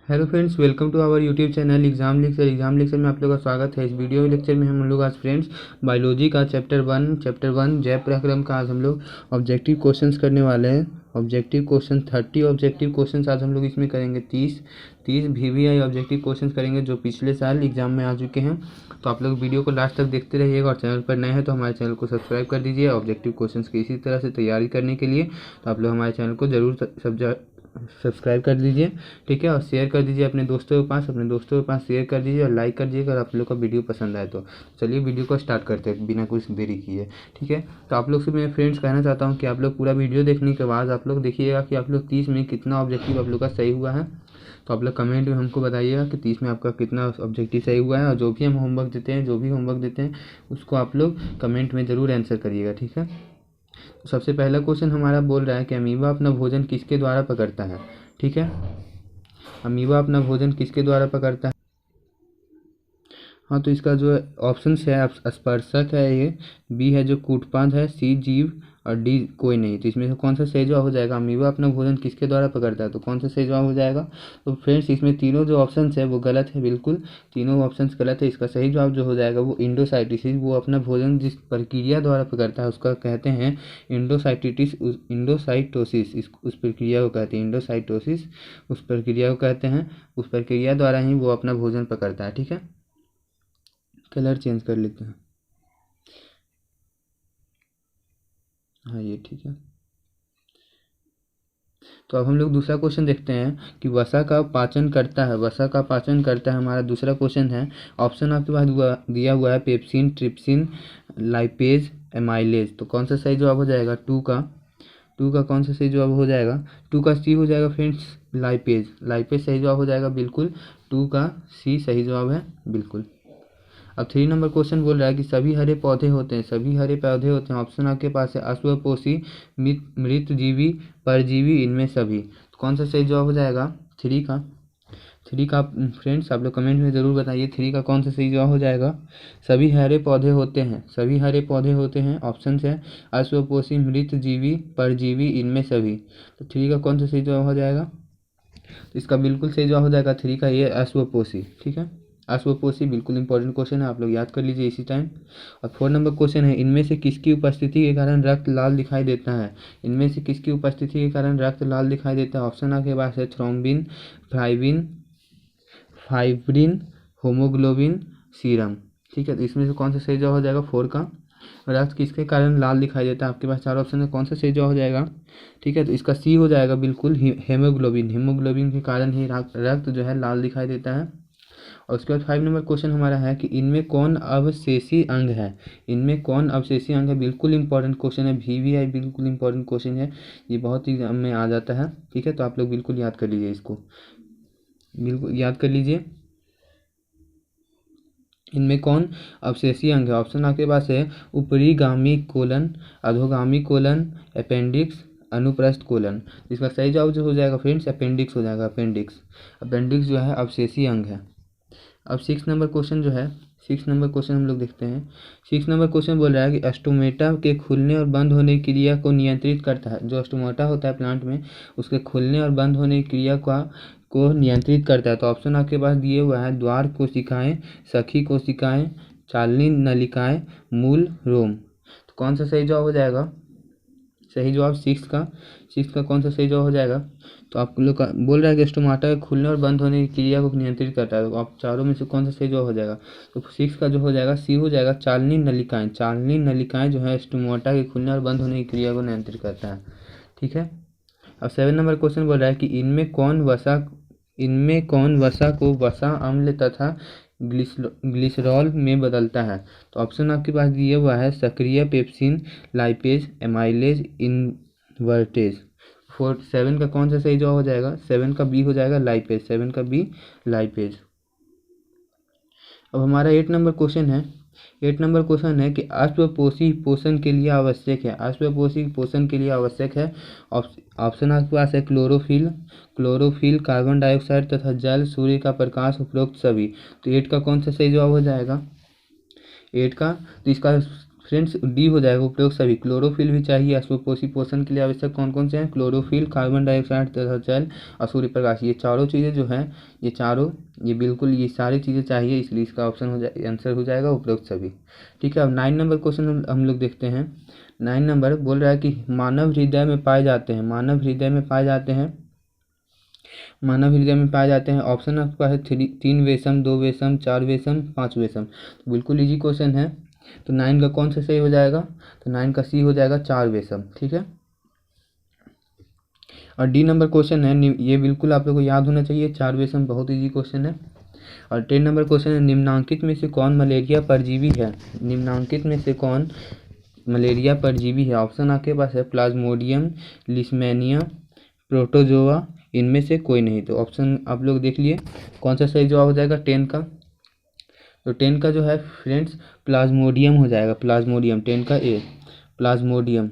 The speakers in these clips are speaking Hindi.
Hello friends, welcome to our YouTube channel exam lecture में आप लोगों का स्वागत है। इस वीडियो लेक्चर में हम लोग आज फ्रेंड्स बायोलॉजी का चैप्टर वन जैव प्रक्रम का आज हम लोग ऑब्जेक्टिव क्वेश्चंस करने वाले हैं। ऑब्जेक्टिव क्वेश्चन 30 ऑब्जेक्टिव क्वेश्चंस आज हम लोग इसमें करेंगे। 30 VVI ऑब्जेक्टिव क्वेश्चंस करेंगे जो पिछले साल एग्जाम में आ चुके हैं। तो आप लोग वीडियो को लास्ट तक देखते रहिएगा और चैनल पर नए हैं तो हमारे चैनल को सब्सक्राइब कर दीजिए। ऑब्जेक्टिव क्वेश्चंस की इसी तरह से तैयारी करने के लिए तो आप लोग हमारे चैनल को जरूर सब्सक्राइब कर दीजिए, ठीक है। और शेयर कर दीजिए अपने दोस्तों के पास शेयर कर दीजिए और लाइक कर दीजिए अगर आप लोग का वीडियो पसंद आए तो। चलिए वीडियो को स्टार्ट करते हैं बिना कुछ देरी किए, ठीक है। तो आप लोग से मैं फ्रेंड्स कहना चाहता हूँ कि आप लोग पूरा वीडियो देखने के बाद आप लोग देखिएगा कि आप लोग 30 में कितना ऑब्जेक्टिव आप लोग का सही हुआ है। तो आप लोग कमेंट में हमको बताइएगा कि 30 में आपका कितना ऑब्जेक्टिव सही हुआ है। और जो भी होमवर्क देते हैं उसको आप लोग कमेंट में ज़रूर आंसर करिएगा, ठीक है। तो सबसे पहला क्वेश्चन हमारा बोल रहा है कि अमीबा अपना भोजन किसके द्वारा पकड़ता है, ठीक है। अमीबा अपना भोजन किसके द्वारा पकड़ता है? हाँ, तो इसका जो ऑप्शन है स्पर्शक है, ये बी है जो कूटपाद है, सी जीव और डी कोई नहीं। तो इसमें से कौन सा सही जवाब हो जाएगा? अमीबा अपना भोजन किसके द्वारा पकड़ता है, तो कौन सा सही जवाब हो जाएगा? तो फ्रेंड्स इसमें तीनों जो ऑप्शन है वो गलत है, बिल्कुल तीनों ऑप्शन गलत है। इसका सही जवाब जो हो जाएगा वो इंडोसाइटिस। वो अपना भोजन जिस प्रक्रिया द्वारा पकड़ता है उसका कहते हैं इंडोसाइटोसिस। उस प्रक्रिया को कहते हैं इंडोसाइटोसिस, उस प्रक्रिया को कहते हैं। उस प्रक्रिया द्वारा ही वो अपना भोजन पकड़ता है, ठीक है। कलर चेंज कर लेते हैं, हाँ ये ठीक है। तो अब हम लोग दूसरा क्वेश्चन देखते हैं कि वसा का पाचन करता है हमारा दूसरा क्वेश्चन है। ऑप्शन आपके पास दिया हुआ है पेप्सिन, ट्रिप्सिन, लाइपेज, एमाइलेज। तो कौन सा सही जवाब हो जाएगा? टू का कौन सा सही जवाब हो जाएगा? टू का सी हो जाएगा फ्रेंड्स, लाइपेज सही जवाब हो जाएगा, बिल्कुल टू का सी सही जवाब है, बिल्कुल। अब 3 नंबर क्वेश्चन बोल रहा है कि सभी हरे पौधे होते हैं। ऑप्शन आपके पास है अश्वपोषी, मृतजीवी, परजीवी, इनमें सभी। तो कौन सा सही जवाब हो जाएगा? थ्री का फ्रेंड्स आप लोग कमेंट में ज़रूर बताइए, 3 का कौन सा सही जवाब हो जाएगा? सभी हरे पौधे होते हैं। ऑप्शन है अश्वपोषी, मृतजीवी, परजीवी, इनमें सभी। तो 3 का कौन सा सही जवाब हो जाएगा? तो इसका बिल्कुल सही जवाब हो जाएगा 3 का, ये अश्वपोषी, ठीक है। अश्वपोषी बिल्कुल इंपॉर्टेंट क्वेश्चन है, आप लोग याद कर लीजिए इसी टाइम। और 4 नंबर क्वेश्चन है इनमें से किसकी उपस्थिति के कारण रक्त लाल दिखाई देता है? ऑप्शन आपके पास है थ्रोम्बिन, फाइब्रिन, होमोग्लोबिन, सीरम, ठीक है। तो इसमें से कौन सा सही जवाब हो जाएगा? 4 का। रक्त किसके कारण लाल दिखाई देता है? आपके पास 4 ऑप्शन है, कौन सा सही जवाब हो जाएगा? ठीक है, तो इसका सी हो जाएगा, बिल्कुल हेमोग्लोबिन के कारण ही रक्त जो है लाल दिखाई देता है। और उसके बाद 5 नंबर क्वेश्चन हमारा है कि इनमें कौन अवशेषी अंग है? बिल्कुल इंपॉर्टेंट क्वेश्चन है, VVI बिल्कुल इंपॉर्टेंट क्वेश्चन है, ये बहुत ही एग्जाम में आ जाता है, ठीक है। तो आप लोग बिल्कुल याद कर लीजिए इसको, बिल्कुल याद कर लीजिए। इनमें कौन अवशेषी अंग है? ऑप्शन आपके पास है ऊपरीगामी कोलन, अधोगामी कोलन, अपेंडिक्स, अनुप्रस्थ कोलन। इसका सही जवाब जो हो जाएगा फ्रेंड्स अपेंडिक्स हो जाएगा, अपेंडिक्स जो है अवशेषी अंग है। अब 6 नंबर क्वेश्चन जो है, 6 नंबर क्वेश्चन हम लोग देखते हैं। 6 नंबर क्वेश्चन बोल रहा है कि स्टोमेटा के खुलने और बंद होने की क्रिया को नियंत्रित करता है। जो स्टोमेटा होता है प्लांट में, उसके खुलने और बंद होने की क्रिया को नियंत्रित करता है। तो ऑप्शन आपके पास दिए हुआ है द्वार कोशिकाएं, सखी कोशिकाएं, चालनी नलिकाएं, मूल रोम। तो कौन सा सही जवाब हो जाएगा? सही जवाब 6 का कौन सा सही जवाब हो जाएगा? तो आप लोग का बोल रहा है कि स्टोमाटा के खुलने और बंद होने की क्रिया को नियंत्रित करता है। तो आप चारों में से कौन सा सही जवाब हो जाएगा? तो 6 का जो हो जाएगा सी हो जाएगा, चालनी नलिकाएं जो है स्टोमाटा के खुलने और बंद होने की क्रिया को नियंत्रित करता है, ठीक है। अब 7 नंबर क्वेश्चन बोल रहा है कि इनमें कौन वसा को वसा अम्ल तथा ग्लिसरॉल में बदलता है? तो ऑप्शन आपके पास दिया हुआ है सक्रिय, पेप्सिन, लाइपेज, एमाइलेज, इन्वर्टेज। 7 का कौन सा सही जवाब हो जाएगा? 7 का बी हो जाएगा, लाइपेज। अब हमारा 8 नंबर क्वेश्चन है कि अश्वपोषी पोषण के लिए आवश्यक है। ऑप्शन आपके पास है क्लोरोफिल, कार्बन डाइऑक्साइड तथा जल, सूर्य का प्रकाश, उपरोक्त सभी। तो 8 का कौन सा सही जवाब हो जाएगा? 8 का, तो इसका फ्रेंड्स डी हो जाएगा उपयोग सभी। क्लोरोफिल भी चाहिए अश्वपोषी पोषण के लिए आवश्यक कौन कौन से हैं? क्लोरोफिल, कार्बन डाइऑक्साइड तथा जल और सूर्य प्रकाश। ये चारों चीज़ें जो हैं, ये चारों, ये बिल्कुल ये सारी चीज़ें चाहिए, इसलिए इसका ऑप्शन हो जाए आंसर हो जाएगा उपरोक्त सभी। ठीक है, अब 9 नंबर क्वेश्चन हम लोग देखते हैं। 9 नंबर बोल रहा है कि मानव हृदय में पाए जाते हैं, मानव हृदय में पाए जाते हैं, मानव हृदय में पाए जाते हैं। ऑप्शन आपका है 3 वेशम, 2 वेशम, 4 वेशम, 5 वेशम। तो बिल्कुल इजी क्वेश्चन है। तो 9 का कौन सा सही हो जाएगा? तो 9 का सी हो जाएगा 4 वेशम। ठीक है, और डी नंबर क्वेश्चन है, ये बिल्कुल आप लोग को याद होना चाहिए, 4 वेशम बहुत इजी क्वेश्चन है। और 10 नंबर क्वेश्चन है, निम्नांकित में से कौन मलेरिया परजीवी है? निम्नांकित में से कौन मलेरिया परजीवी है? ऑप्शन आपके पास है प्लाज्मोडियम, लिस्मेनिया, प्रोटोजोआ, इनमें से कोई नहीं। तो ऑप्शन आप लोग देख लिए कौन सा सही जवाब हो जाएगा 10 का। तो 10 का जो है फ्रेंड्स प्लाज्मोडियम हो जाएगा, प्लाज्मोडियम 10 का ए, प्लाज्मोडियम।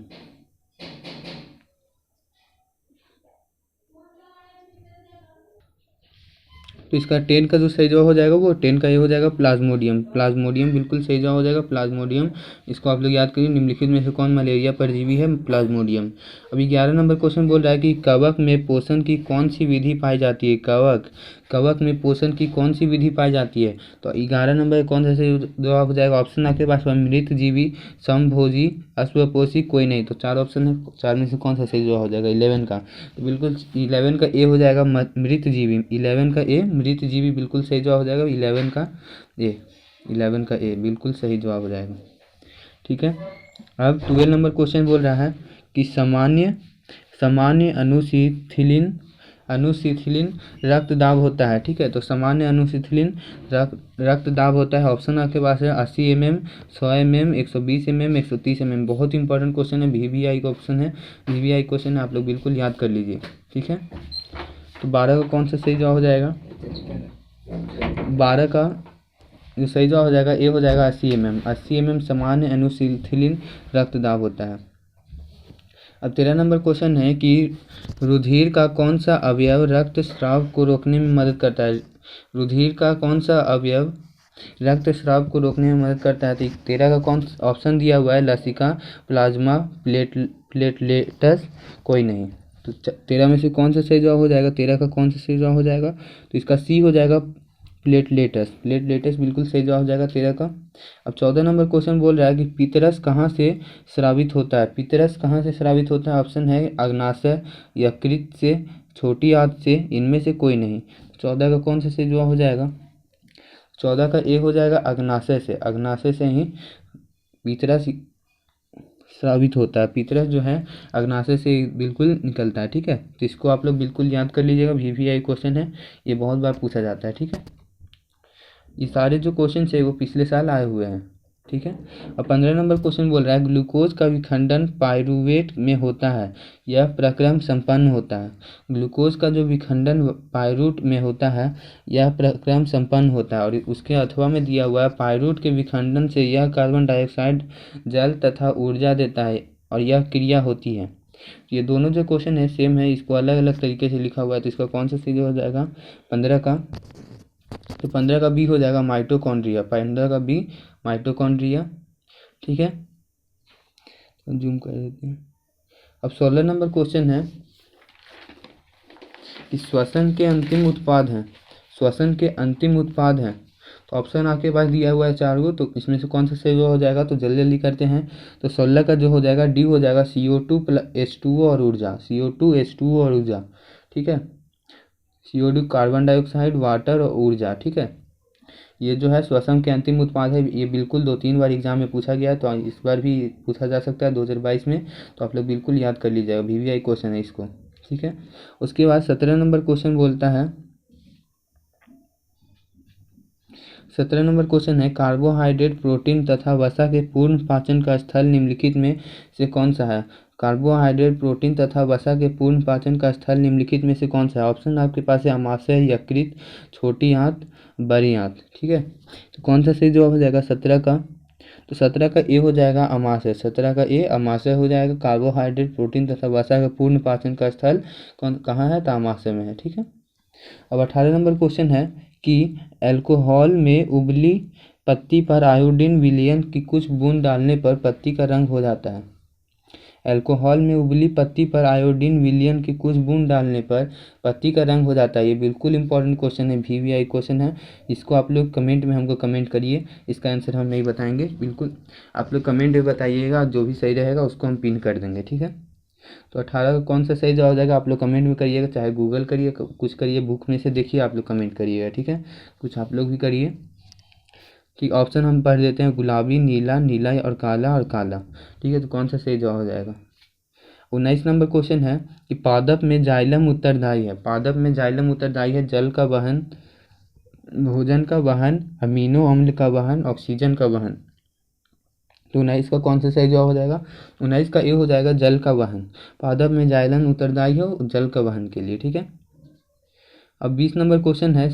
तो इसका 10 का जो सही जवाब हो जाएगा वो 10 का ये हो जाएगा प्लाज्मोडियम, प्लाज्मोडियम बिल्कुल सही जवाब हो जाएगा प्लाज्मोडियम। इसको आप लोग याद करिए, निम्नलिखित में से कौन मलेरिया परजीवी है? प्लाज्मोडियम। अभी 11 नंबर क्वेश्चन बोल रहा है कि कवक में पोषण की कौन सी विधि पाई जाती है? कवक में पोषण की कौन सी विधि पाई जाती है? तो 11 नंबर कौन सा सही जवाब हो जाएगा? ऑप्शन आपके पास मृत जीवी, समभोजी, अश्वपोषी, कोई नहीं। तो 4 ऑप्शन है, 4 में से कौन सा सही जवाब हो जाएगा 11 का? तो बिल्कुल 11 का ए हो जाएगा मृत जीवी, 11 का ए मृत जीवी बिल्कुल सही जवाब हो जाएगा 11 का ए, 11 का ए बिल्कुल सही जवाब हो जाएगा। ठीक है, अब 12 नंबर क्वेश्चन बोल रहा है कि सामान्य अनुशीतलिन रक्त दाब होता है। ठीक है, तो सामान्य अनुशीतलिन रक्त दाब होता है। ऑप्शन आपके पास है 80 mm, 100 mm, 120 mm, 130 mm। बहुत इंपॉर्टेंट क्वेश्चन है, वीवीआई का ऑप्शन है, वीवीआई क्वेश्चन है, आप लोग बिल्कुल याद कर लीजिए। ठीक है, तो 12 का कौन सा सही जवाब हो जाएगा? 12 का जो सही जवाब हो जाएगा ए हो जाएगा 80 mm, 80 mm सामान्य अनुशीतलिन रक्त दाब होता है। अब 13 नंबर क्वेश्चन है कि रुधिर का कौन सा अवयव रक्तस्राव को रोकने में मदद करता है? रुधिर का कौन सा अवयव रक्तस्राव को रोकने में मदद करता है? तो 13 का कौन ऑप्शन दिया हुआ है? लसिका, प्लाज्मा, प्लेटलेट्स, कोई नहीं। तो 13 में से कौन सा सही जवाब हो जाएगा? 13 का कौन सा सही जवाब हो जाएगा? तो इसका सी हो जाएगा प्लेटलेट्स बिल्कुल सही जवाब हो जाएगा 13 का। अब 14 नंबर क्वेश्चन बोल रहा है कि पितरस कहाँ से स्रावित होता है? पितरस कहाँ से स्रावित होता है? ऑप्शन है अग्नाशय, यकृत से, छोटी आंत से, इनमें से कोई नहीं। 14 का कौन सा सही जवाब हो जाएगा? 14 का ए हो जाएगा अग्नाशय से, अग्नाशय से ही पितरस स्रावित होता है। पितरस जो है अग्नाशय से बिल्कुल निकलता है। ठीक है, तो इसको आप लोग बिल्कुल याद कर लीजिएगा, वीवीआई क्वेश्चन है, ये बहुत बार पूछा जाता है। ठीक है, ये सारे जो क्वेश्चन है वो पिछले साल आए हुए हैं। ठीक है, अब 15 नंबर क्वेश्चन बोल रहा है ग्लूकोज का विखंडन पाइरूवेट में होता है, यह प्रक्रम संपन्न होता है। ग्लूकोज का जो विखंडन पाइरूट में होता है यह प्रक्रम संपन्न होता है। और उसके अथवा में दिया हुआ है पाइरूट के विखंडन से यह कार्बन डाइऑक्साइड, जल तथा ऊर्जा देता है और यह क्रिया होती है। ये दोनों जो क्वेश्चन है सेम है, इसको अलग अलग तरीके से लिखा हुआ है। तो इसका कौन सा सही हो जाएगा 15 का? तो 15 का बी हो जाएगा माइटोकॉन्ड्रिया, 15 का बी माइटोकॉन्ड्रिया। ठीक है, तो जूम कर देते हैं। अब 16 नंबर क्वेश्चन है कि श्वसन के अंतिम उत्पाद हैं, श्वसन के अंतिम उत्पाद हैं। तो ऑप्शन आपके पास दिया हुआ है 4 गो, तो इसमें से कौन सा सही हो जाएगा? तो जल्दी जल्दी करते हैं। तो 16 का जो हो जाएगा डी हो जाएगा CO2 + H2O और ऊर्जा, CO2 H2O और ऊर्जा। ठीक है, CO2 कार्बन डाइऑक्साइड, वाटर और ऊर्जा। ठीक है, ये जो है श्वसन के अंतिम उत्पाद है, ये बिल्कुल 2-3 बार एग्जाम में पूछा गया है, तो इस बार भी पूछा जा सकता है 2022 में। तो आप लोग बिल्कुल याद कर लीजिएगा, वीवीआई क्वेश्चन है इसको। ठीक है, उसके बाद 17 नंबर क्वेश्चन बोलता है, 17 नंबर क्वेश्चन है कार्बोहाइड्रेट, प्रोटीन तथा वसा के पूर्ण पाचन का स्थल निम्नलिखित में से कौन सा है? कार्बोहाइड्रेट, प्रोटीन तथा वसा के पूर्ण पाचन का स्थल निम्नलिखित में से कौन सा है? ऑप्शन आपके पास है अमाशय, यकृत, छोटी आंत, बड़ी आंत। ठीक है, तो कौन सा सही जवाब हो जाएगा 17 का? तो 17 का ए हो जाएगा अमाशय, 17 का ए अमाशय हो जाएगा। कार्बोहाइड्रेट, प्रोटीन तथा वसा के पूर्ण पाचन का स्थल कहाँ है? तो अमाशय में है। ठीक है, अब 18 नंबर क्वेश्चन है कि अल्कोहल में उबली पत्ती पर आयोडीन विलयन की कुछ बूंद डालने पर पत्ती का रंग हो जाता है। अल्कोहल में उबली पत्ती पर आयोडीन विलयन की कुछ बूंद डालने पर पत्ती का रंग हो जाता है। ये बिल्कुल इंपॉर्टेंट क्वेश्चन है, VVI क्वेश्चन है। इसको आप लोग कमेंट में हमको कमेंट करिए, इसका आंसर हम नहीं बताएंगे, बिल्कुल आप लोग कमेंट में बताइएगा, जो भी सही रहेगा उसको हम पिन कर देंगे, ठीक है। तो 18 का कौन सा सही जवाब हो जाएगा आप लोग कमेंट में करिएगा, चाहे गूगल करिए, कुछ करिए, बुक में से देखिए, आप लोग कमेंट करिएगा, ठीक है। कुछ आप लोग भी करिए। ठीक, ऑप्शन हम पढ़ देते हैं, गुलाबी, नीला, नीला और काला, ठीक है। तो कौन सा सही जवाब हो जाएगा। 19 नंबर क्वेश्चन है कि पादप में जाइलम उत्तरदायी है। पादप में जाइलम उत्तरदायी है जल का वहन, भोजन का वहन, अमीनो अम्ल का वहन, ऑक्सीजन का वहन। तो 19 का कौन सा सही जवाब हो जाएगा। 19 का ये हो जाएगा जल का वहन। पादप में जाइलम उत्तरदायी हो जल का वहन के लिए, ठीक है। अब 20 नंबर क्वेश्चन है,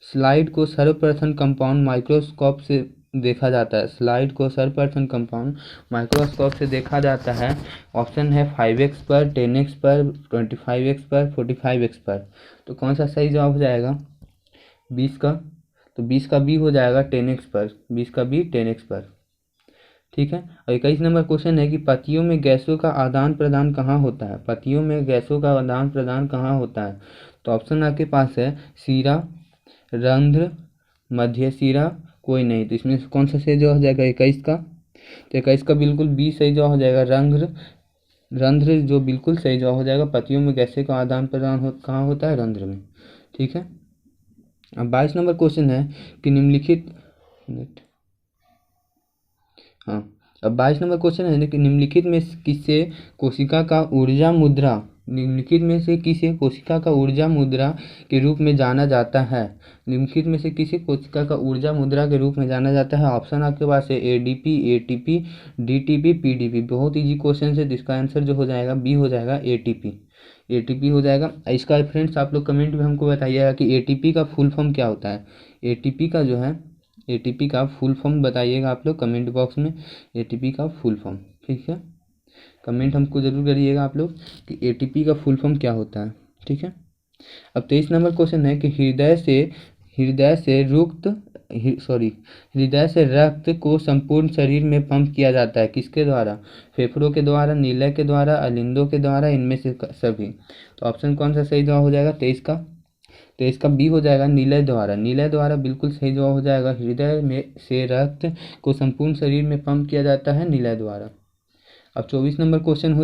स्लाइड को सर्वप्रथम कंपाउंड माइक्रोस्कोप से देखा जाता है। स्लाइड को सर्वप्रथम कंपाउंड माइक्रोस्कोप से देखा जाता है। ऑप्शन है 5x पर, 10x पर, 25x पर, 45x पर। तो कौन सा सही जवाब हो जाएगा 20 का। तो 20 का बी हो जाएगा 10x पर, 20 का बी 10x पर, ठीक है। और 21 नंबर क्वेश्चन है कि पत्तियों में गैसों का आदान प्रदान कहाँ होता है। पत्तियों में गैसों का आदान प्रदान कहाँ होता है। तो ऑप्शन आपके पास है सीरा, रंध्र, मध्य सिरा, कोई नहीं। तो इसमें कौन सा सही जवाब हो जाएगा 21 का। तो 21 का बिल्कुल बी सही जवाब हो जाएगा, रंध्र जो बिल्कुल सही जवाब हो जाएगा। पत्तियों में गैसें का आदान प्रदान कहाँ होता है, रंध्र में, ठीक है। अब 22 नंबर क्वेश्चन है कि निम्नलिखित हाँ अब 22 नंबर क्वेश्चन है कि निम्नलिखित में किसे कोशिका का ऊर्जा मुद्रा, निम्नलिखित में से किसे कोशिका का ऊर्जा मुद्रा के रूप में जाना जाता है। निम्नलिखित में से किसे कोशिका का ऊर्जा मुद्रा के रूप में जाना जाता है। ऑप्शन आपके पास है ADP, ATP, DTP, PDP। बहुत ईजी क्वेश्चन है, जिसका आंसर जो हो जाएगा बी हो जाएगा ATP हो जाएगा। इसका फ्रेंड्स आप लोग कमेंट में हमको बताइएगा कि ATP का फुल फॉर्म क्या होता है। ATP का जो है ATP का फुल फॉर्म बताइएगा आप लोग कमेंट बॉक्स में, ATP का फुल फॉर्म, ठीक है। कमेंट हमको ज़रूर करिएगा आप लोग कि ATP का फुल फॉर्म क्या होता है, ठीक है। अब 23 नंबर क्वेश्चन है कि हृदय से रक्त को संपूर्ण शरीर में पंप किया जाता है किसके द्वारा। फेफड़ों के द्वारा, नीलय के द्वारा, अलिंदों के द्वारा, इनमें से सभी। तो ऑप्शन कौन सा सही जवाब हो जाएगा 23 का। तो इसका बी हो जाएगा नीलय द्वारा। नीलय द्वारा बिल्कुल सही जवाब हो जाएगा। हृदय में से रक्त को संपूर्ण शरीर में पंप किया जाता है नीलय द्वारा। अब 24 नंबर क्वेश्चन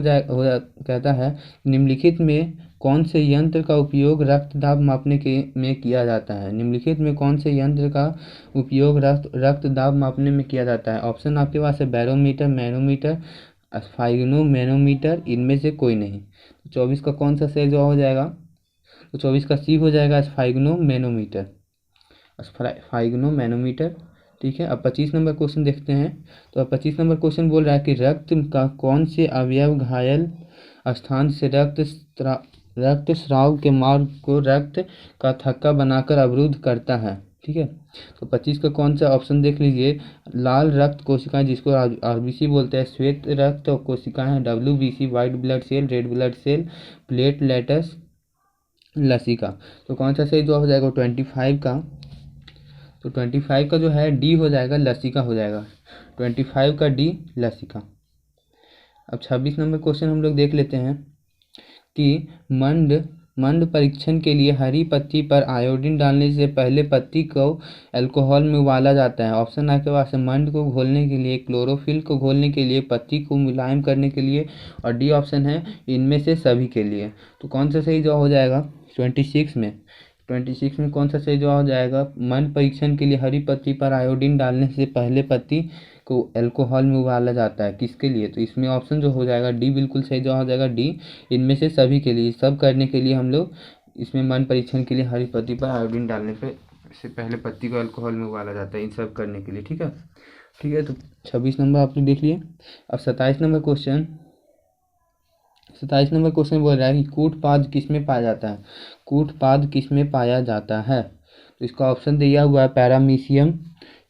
कहता है निम्नलिखित में कौन से यंत्र का उपयोग रक्त दाब मापने में किया जाता है। निम्नलिखित में कौन से यंत्र का उपयोग रक्त दाब मापने में किया जाता है। ऑप्शन आपके पास है बैरोमीटर, मैनोमीटर, स्फाइग्नोमैनोमीटर, इनमें से कोई नहीं। तो 24 का कौन सा सही जवाब हो जाएगा। तो 24 का सी हो जाएगा स्फाइग्नोमैनोमीटर, ठीक है। अब 25 नंबर क्वेश्चन देखते हैं। तो अब 25 नंबर क्वेश्चन बोल रहा है कि रक्त का कौन से अवयव घायल स्थान से रक्त स्राव के मार्ग को रक्त का थक्का बनाकर अवरुद्ध करता है, ठीक है। तो 25 का कौन सा ऑप्शन देख लीजिए। लाल रक्त कोशिकाएं जिसको RBC बोलते हैं, श्वेत रक्त कोशिकाएं WBC, white blood cell, red blood cell, platelets, लसिका। तो कौन सा सही जवाब हो जाएगा 25 का। तो 25 का जो है डी हो जाएगा, लसिका हो जाएगा। 25 का डी लसिका। अब 26 नंबर क्वेश्चन हम लोग देख लेते हैं कि मंड परीक्षण के लिए हरी पत्ती पर आयोडीन डालने से पहले पत्ती को अल्कोहल में उबाला जाता है। ऑप्शन आपके पास है मंड को घोलने के लिए, क्लोरोफिल को घोलने के लिए, पत्ती को मुलायम करने के लिए, और डी ऑप्शन है इनमें से सभी के लिए। तो कौन सा सही जवाब हो जाएगा 26 में कौन सा सही जवाब हो जाएगा। मंड परीक्षण के लिए हरी पत्ती पर आयोडीन डालने से पहले पत्ती को अल्कोहल में उबाला जाता है किसके लिए। तो इसमें ऑप्शन जो हो जाएगा डी बिल्कुल सही जवाब हो जाएगा, डी इनमें से सभी के लिए। सब करने के लिए हम लोग इसमें मंड परीक्षण के लिए हरी पत्ती पर आयोडीन डालने से पहले पत्ती को अल्कोहल में उबाला जाता है, इन सब करने के लिए, ठीक है। तो 26 नंबर आप लोग देख लिए। अब 27 नंबर क्वेश्चन बोल रहा है कि कूटपाद किस में पाया जाता है। कूटपाद किस में पाया जाता है। तो इसका ऑप्शन दिया हुआ है पैरामीशियम,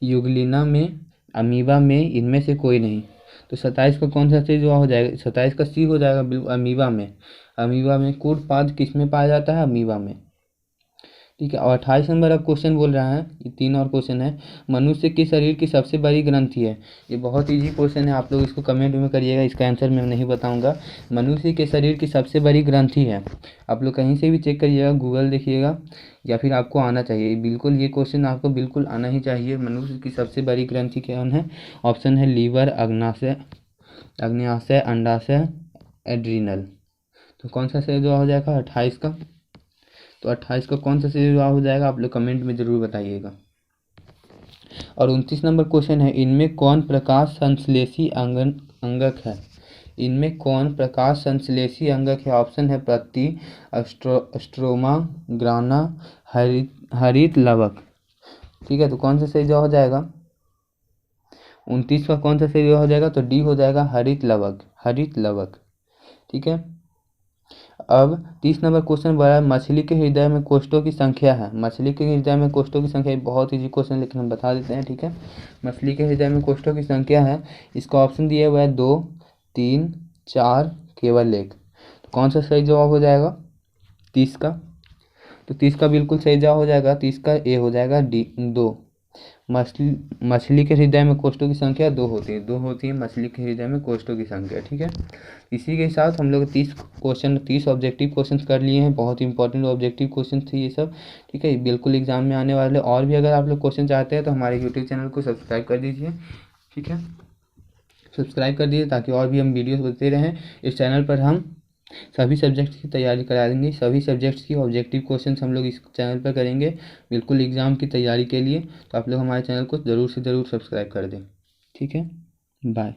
यूग्लिना में, अमीबा में, इनमें से कोई नहीं। तो 27 का कौन सा सही जवाब हो जाएगा। 27 का सी हो जाएगा बिल्कुल, अमीबा में। कूटपाद किस में पाया जाता है, अमीबा में, ठीक है। और 28 नंबर अब क्वेश्चन बोल रहा है, ये 3 और क्वेश्चन है। मनुष्य के शरीर की सबसे बड़ी ग्रंथि है। ये बहुत ईजी क्वेश्चन है, आप लोग इसको कमेंट में करिएगा, इसका आंसर मैं नहीं बताऊंगा। मनुष्य के शरीर की सबसे बड़ी ग्रंथि है। आप लोग कहीं से भी चेक करिएगा, गूगल देखिएगा, या फिर आपको आना चाहिए बिल्कुल, ये क्वेश्चन आपको बिल्कुल आना ही चाहिए। मनुष्य की सबसे बड़ी ग्रंथि कौन है? ऑप्शन है लीवर, अग्न्याशय, अंडाशय, एड्रीनल। तो कौन सा सही जवाब हो जाएगा 28 का? तो 28 का कौन सा सही जवाब हो जाएगा, आप लोग कमेंट में ज़रूर बताइएगा। और 29 नंबर क्वेश्चन है, इनमें कौन प्रकाश संश्लेषी अंगक है? इनमें कौन प्रकाश संश्लेषी अंगक है? ऑप्शन है पत्ती, स्ट्रोमा, ग्राना, हरित लवक। ठीक है, तो कौन सा सही जवाब हो जाएगा 29 का? कौन सा सही जवाब हो जाएगा? तो डी हो जाएगा, हरित लवक, हरित लवक। ठीक है। अब 30 नंबर क्वेश्चन बोला है, मछली के हृदय में कोष्ठों की संख्या है। मछली के हृदय में कोष्ठों की संख्या, बहुत ईजी क्वेश्चन, लेकिन हम बता देते हैं। ठीक है, मछली के हृदय में कोष्ठों की संख्या है, इसका ऑप्शन दिया हुआ है 2, 3, 4, केवल 1। तो कौन सा सही जवाब हो जाएगा 30 का? तो 30 का बिल्कुल सही जवाब हो जाएगा, 30 का ए हो जाएगा, डी 2। मछली के हृदय में कोष्ठों की संख्या 2 होती है, 2 होती है मछली के हृदय में कोष्ठों की संख्या। ठीक है, इसी के साथ हम लोग 30 ऑब्जेक्टिव क्वेश्चन कर लिए हैं। बहुत इंपॉर्टेंट ऑब्जेक्टिव क्वेश्चन थे ये सब। ठीक है, बिल्कुल एग्जाम में आने वाले। और भी अगर आप लोग क्वेश्चन चाहते हैं तो हमारे यूट्यूब चैनल को सब्सक्राइब कर दीजिए। ठीक है, सब्सक्राइब कर दीजिए ताकि और भी हम वीडियोस बनाते रहें। इस चैनल पर हम सभी सब्जेक्ट्स की तैयारी करा देंगे, सभी सब्जेक्ट्स की ऑब्जेक्टिव क्वेश्चंस हम लोग इस चैनल पर करेंगे, बिल्कुल एग्ज़ाम की तैयारी के लिए। तो आप लोग हमारे चैनल को ज़रूर से ज़रूर सब्सक्राइब कर दें। ठीक है, बाय।